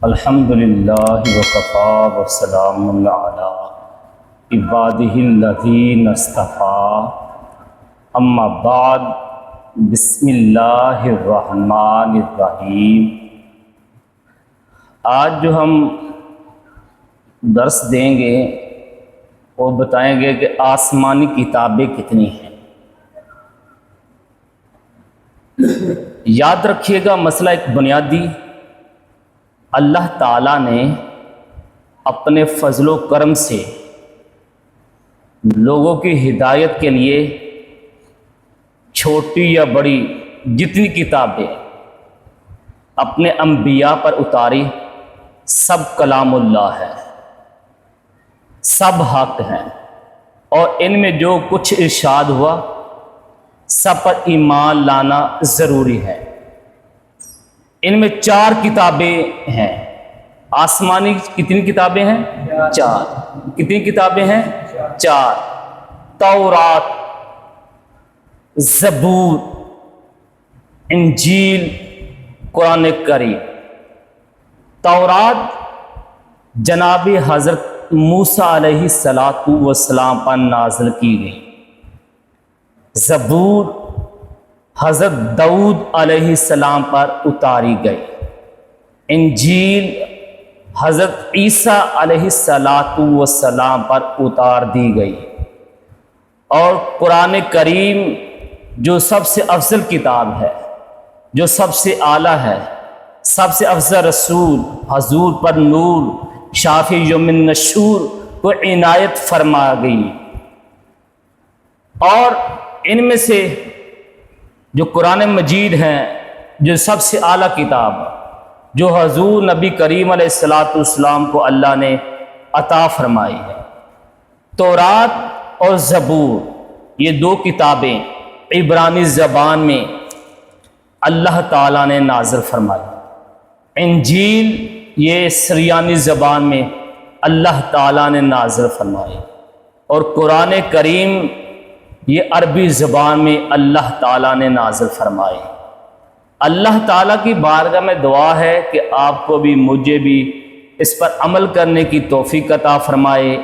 الحمدللہ وکفا وسلام علی عبادہ الذین اصطفیٰ اما بعد بسم اللہ الرحمن الرحیم۔ آج جو ہم درس دیں گے وہ بتائیں گے کہ آسمانی کتابیں کتنی ہیں۔ یاد رکھیے گا مسئلہ ایک بنیادی، اللہ تعالیٰ نے اپنے فضل و کرم سے لوگوں کی ہدایت کے لیے چھوٹی یا بڑی جتنی کتابیں اپنے انبیاء پر اتاری، سب کلام اللہ ہے، سب حق ہیں، اور ان میں جو کچھ ارشاد ہوا سب پر ایمان لانا ضروری ہے۔ ان میں 4 کتابیں ہیں۔ آسمانی کتنی کتابیں ہیں؟ 4۔ کتنی کتابیں ہیں؟ 4۔ تورات، زبور، انجیل، قرآن کریم۔ تورات جناب حضرت موسیٰ علیہ السلام پر نازل کی گئی۔ زبور حضرت داؤد علیہ السلام پر اتاری گئی۔ انجیل حضرت عیسیٰ علیہ السلام پر اتار دی گئی، اور قرآن کریم جو سب سے افضل کتاب ہے، جو سب سے اعلیٰ ہے، سب سے افضل رسول حضور پر نور شافی یوم النشور کو عنایت فرما گئی۔ اور ان میں سے جو قرآن مجید ہیں، جو سب سے اعلیٰ کتاب، جو حضور نبی کریم علیہ السلام کو اللہ نے عطا فرمائی ہے، تورات اور زبور، یہ 2 کتابیں عبرانی زبان میں اللہ تعالیٰ نے نازل فرمائی۔ انجیل یہ سریانی زبان میں اللہ تعالیٰ نے نازل فرمائی، اور قرآن کریم یہ عربی زبان میں اللہ تعالیٰ نے نازل فرمائے۔ اللہ تعالیٰ کی بارگاہ میں دعا ہے کہ آپ کو بھی مجھے بھی اس پر عمل کرنے کی توفیق عطا فرمائے۔